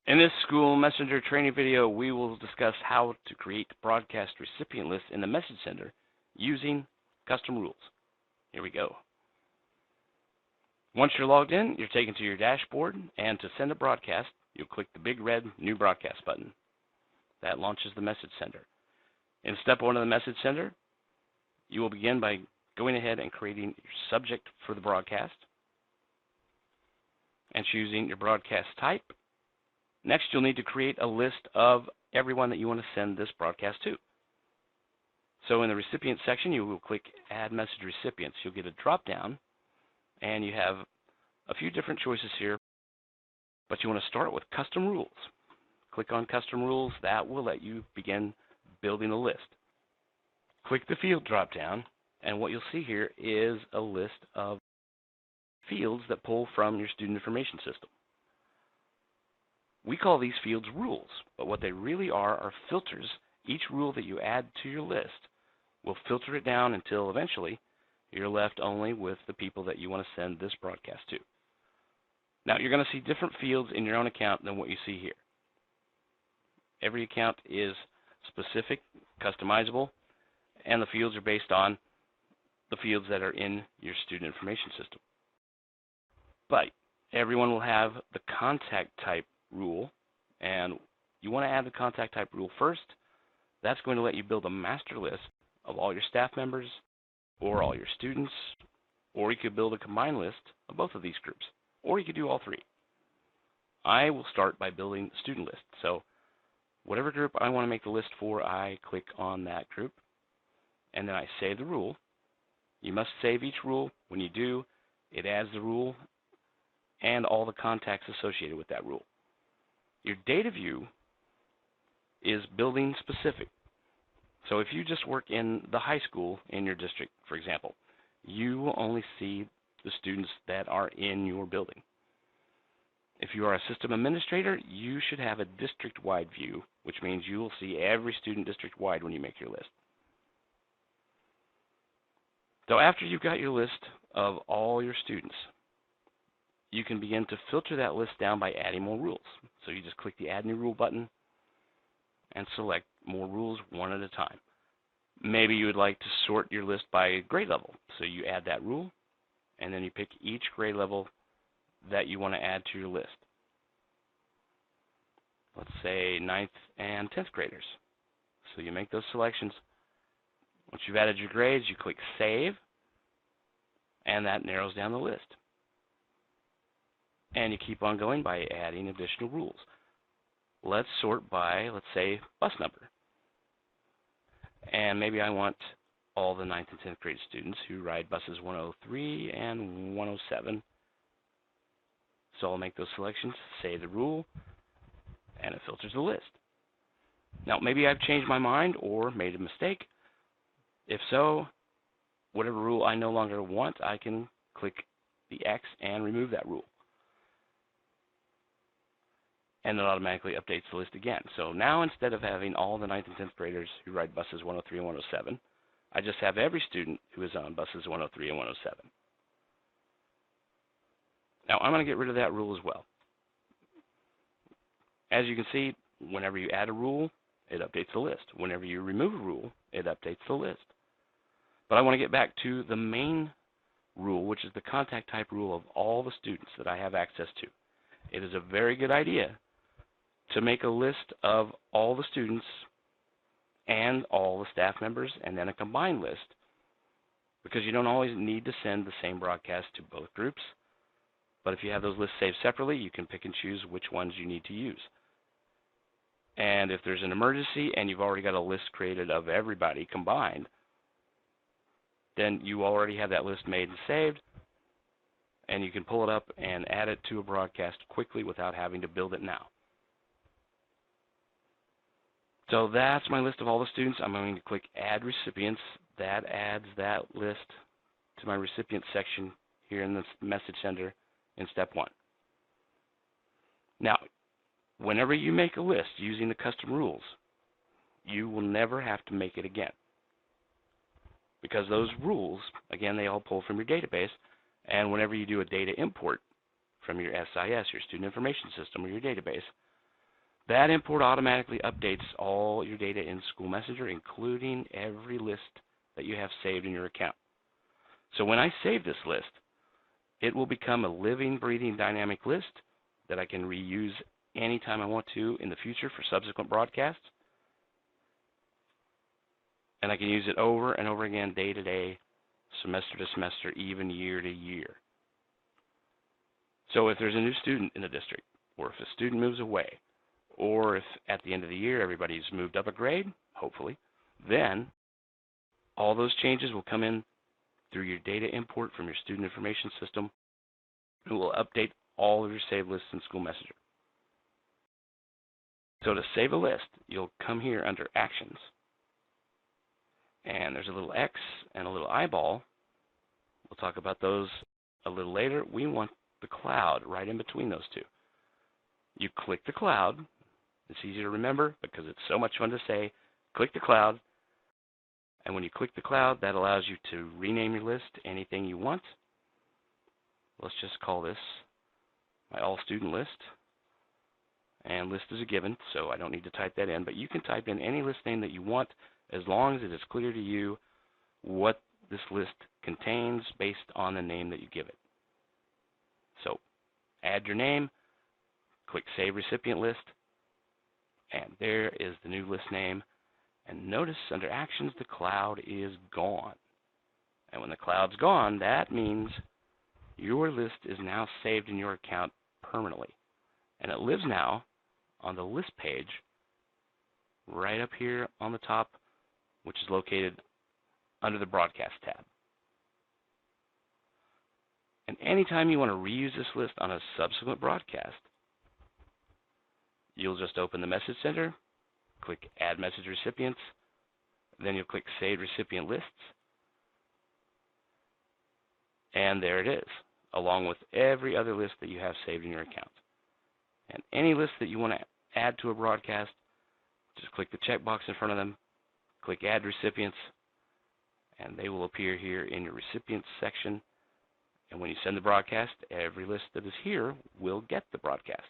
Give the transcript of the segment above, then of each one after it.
In this School Messenger training video, we will discuss how to create broadcast recipient lists in the Message Center using custom rules. Here we go. Once you're logged in, you're taken to your dashboard, and to send a broadcast, you'll click the big red New Broadcast button. That launches the Message Center. In step 1 of the Message Center, you will begin by going ahead and creating your subject for the broadcast and choosing your broadcast type. Next, you'll need to create a list of everyone that you want to send this broadcast to. So in the recipient section, you will click Add Message Recipients. You'll get a drop-down, and you have a few different choices here, but you want to start with Custom Rules. Click on Custom Rules. That will let you begin building a list. Click the Field drop-down, and what you'll see here is a list of fields that pull from your student information system. We call these fields rules, but what they really are filters. Each rule that you add to your list will filter it down until eventually you're left only with the people that you want to send this broadcast to. Now, you're going to see different fields in your own account than what you see here. Every account is specific, customizable, and the fields are based on the fields that are in your student information system. But everyone will have the contact type rule, and you want to add the contact type rule first. That's going to let you build a master list of all your staff members or all your students, or you could build a combined list of both of these groups, or you could do all three. I will start by building a student list. So whatever group I want to make the list for, I click on that group, and then I save the rule. You must save each rule. When you do, it adds the rule and all the contacts associated with that rule. Your data view is building specific. So if you just work in the high school in your district, for example, you will only see the students that are in your building. If you are a system administrator, you should have a district-wide view, which means you will see every student district-wide when you make your list. So after you've got your list of all your students, you can begin to filter that list down by adding more rules. So you just click the Add New Rule button and select more rules one at a time. Maybe you would like to sort your list by grade level. So you add that rule, and then you pick each grade level that you want to add to your list. Let's say 9th and 10th graders. So you make those selections. Once you've added your grades, you click Save, and that narrows down the list. And you keep on going by adding additional rules. Let's sort by, let's say, bus number. And maybe I want all the 9th and 10th grade students who ride buses 103 and 107. So I'll make those selections, save the rule, and it filters the list. Now, maybe I've changed my mind or made a mistake. If so, whatever rule I no longer want, I can click the X and remove that rule. And it automatically updates the list again. So now instead of having all the 9th and 10th graders who ride buses 103 and 107, I just have every student who is on buses 103 and 107. Now I'm going to get rid of that rule as well. As you can see, whenever you add a rule, it updates the list. Whenever you remove a rule, it updates the list. But I want to get back to the main rule, which is the contact type rule of all the students that I have access to. It is a very good idea to make a list of all the students and all the staff members, and then a combined list, because you don't always need to send the same broadcast to both groups. But if you have those lists saved separately, you can pick and choose which ones you need to use. And if there's an emergency and you've already got a list created of everybody combined, then you already have that list made and saved, and you can pull it up and add it to a broadcast quickly without having to build it now. So that's my list of all the students. I'm going to click Add Recipients. That adds that list to my recipient section here in the Message Center in step 1. Now, whenever you make a list using the custom rules, you will never have to make it again, because those rules, again, they all pull from your database, and whenever you do a data import from your SIS, your Student Information System, or your database, That import automatically updates all your data in SchoolMessenger, including every list that you have saved in your account. So when I save this list, it will become a living, breathing, dynamic list that I can reuse anytime I want to in the future for subsequent broadcasts. And I can use it over and over again, day to day, semester to semester, even year to year. So if there's a new student in the district, or if a student moves away, or if at the end of the year everybody's moved up a grade, hopefully, then all those changes will come in through your data import from your student information system, and will update all of your saved lists in SchoolMessenger. So to save a list, you'll come here under Actions, and there's a little X and a little eyeball. We'll talk about those a little later. We want the cloud right in between those two. You click the cloud. It's easy to remember because it's so much fun to say. Click the cloud, and when you click the cloud, that allows you to rename your list anything you want. Let's just call this my all-student list, and list is a given, so I don't need to type that in, but you can type in any list name that you want as long as it is clear to you what this list contains based on the name that you give it. So add your name, click Save Recipient List, and there is the new list name. And notice under Actions, the cloud is gone. And when the cloud's gone, that means your list is now saved in your account permanently. And it lives now on the list page right up here on the top, which is located under the Broadcast tab. And anytime you want to reuse this list on a subsequent broadcast, you'll just open the Message Center, click Add Message Recipients, then you'll click Save Recipient Lists, and there it is, along with every other list that you have saved in your account. And any list that you want to add to a broadcast, just click the checkbox in front of them, click Add Recipients, and they will appear here in your Recipients section. And when you send the broadcast, every list that is here will get the broadcast.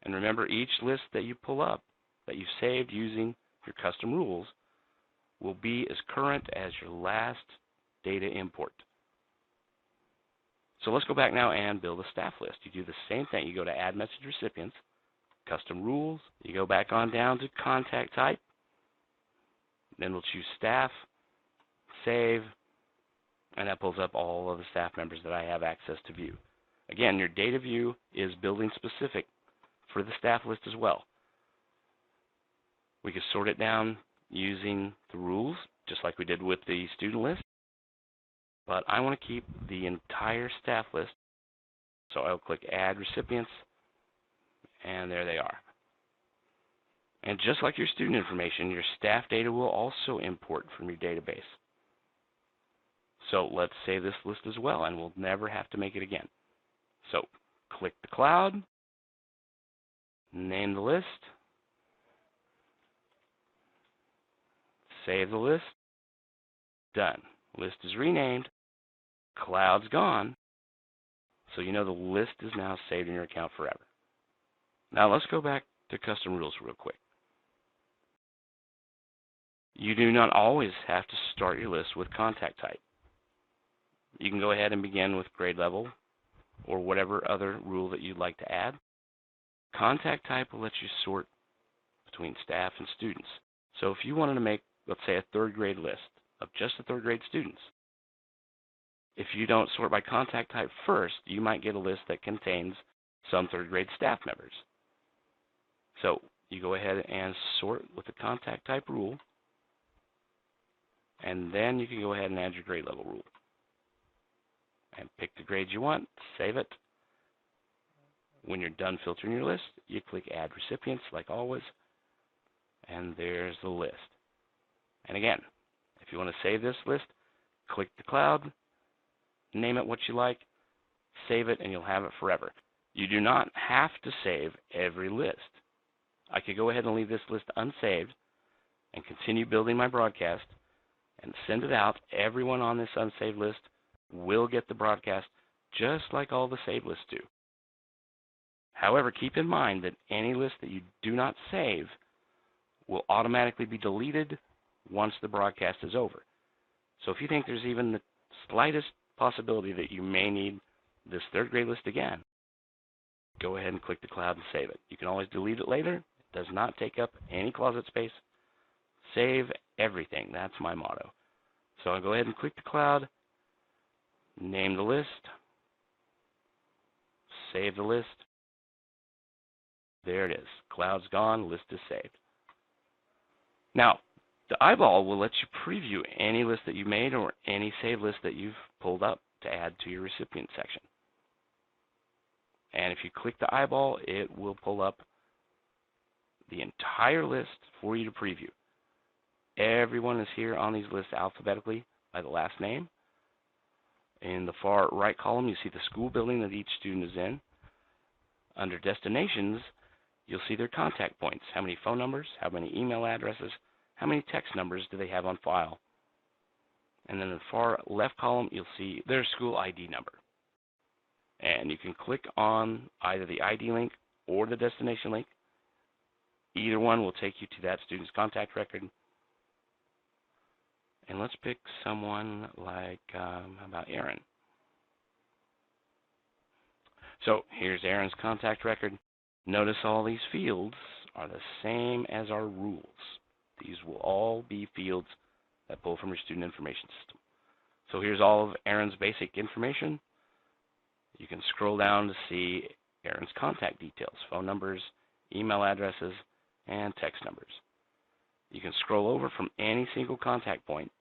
And remember, each list that you pull up, that you've saved using your custom rules, will be as current as your last data import. So let's go back now and build a staff list. You do the same thing. You go to Add Message Recipients, Custom Rules. You go back on down to Contact Type. Then we'll choose Staff, Save, and that pulls up all of the staff members that I have access to view. Again, your data view is building specific for the staff list as well. We can sort it down using the rules, just like we did with the student list. But I want to keep the entire staff list, so I'll click Add Recipients, and there they are. And just like your student information, your staff data will also import from your database. So let's save this list as well, and we'll never have to make it again. So click the cloud, name the list, save the list, done. List is renamed, cloud's gone, so you know the list is now saved in your account forever. Now let's go back to custom rules real quick. You do not always have to start your list with contact type. You can go ahead and begin with grade level or whatever other rule that you'd like to add. Contact type will let you sort between staff and students. So if you wanted to make, let's say, a third grade list of just the third grade students, if you don't sort by contact type first, you might get a list that contains some third grade staff members. So you go ahead and sort with the contact type rule, and then you can go ahead and add your grade level rule. And pick the grade you want, save it. When you're done filtering your list, you click Add Recipients like always, and there's the list. And again, if you want to save this list, click the cloud, name it what you like, save it, and you'll have it forever. You do not have to save every list. I could go ahead and leave this list unsaved and continue building my broadcast and send it out. Everyone on this unsaved list will get the broadcast just like all the saved lists do. However, keep in mind that any list that you do not save will automatically be deleted once the broadcast is over. So if you think there's even the slightest possibility that you may need this third grade list again, go ahead and click the cloud and save it. You can always delete it later. It does not take up any closet space. Save everything. That's my motto. So I'll go ahead and click the cloud, name the list, save the list. There it is. Cloud's gone, list is saved. Now, the eyeball will let you preview any list that you made or any saved list that you've pulled up to add to your recipient section. And if you click the eyeball, it will pull up the entire list for you to preview. Everyone is here on these lists alphabetically by the last name. In the far right column, you see the school building that each student is in. Under destinations, you'll see their contact points. How many phone numbers, how many email addresses, how many text numbers do they have on file. And then in the far left column, you'll see their school ID number. And you can click on either the ID link or the destination link. Either one will take you to that student's contact record. And let's pick someone like, how about Aaron? So here's Aaron's contact record. Notice all these fields are the same as our rules. These will all be fields that pull from your student information system. So here's all of Aaron's basic information. You can scroll down to see Aaron's contact details, phone numbers, email addresses, and text numbers. You can scroll over from any single contact point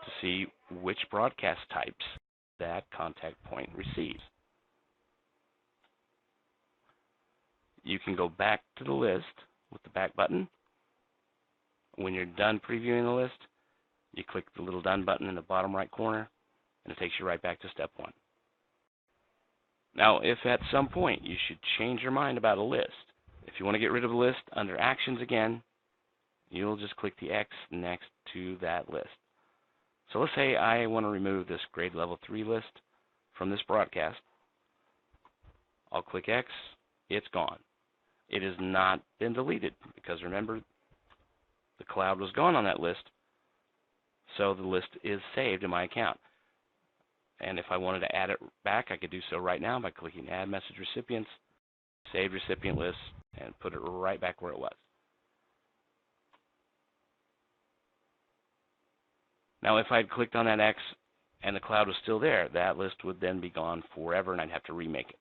to see which broadcast types that contact point receives. You can go back to the list with the back button. When you're done previewing the list, you click the little done button in the bottom right corner, and it takes you right back to step one. Now, if at some point you should change your mind about a list, if you want to get rid of a list under Actions again, you'll just click the X next to that list. So let's say I want to remove this grade level 3 list from this broadcast. I'll click X, it's gone. It has not been deleted because remember, the cloud was gone on that list, so the list is saved in my account. And if I wanted to add it back, I could do so right now by clicking Add Message Recipients, Save Recipient List, and put it right back where it was. Now, if I had clicked on that X and the cloud was still there, that list would then be gone forever, and I'd have to remake it.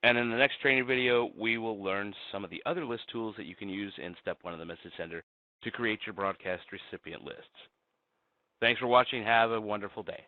And in the next training video, we will learn some of the other list tools that you can use in Step 1 of the Message Center to create your broadcast recipient lists. Thanks for watching. Have a wonderful day.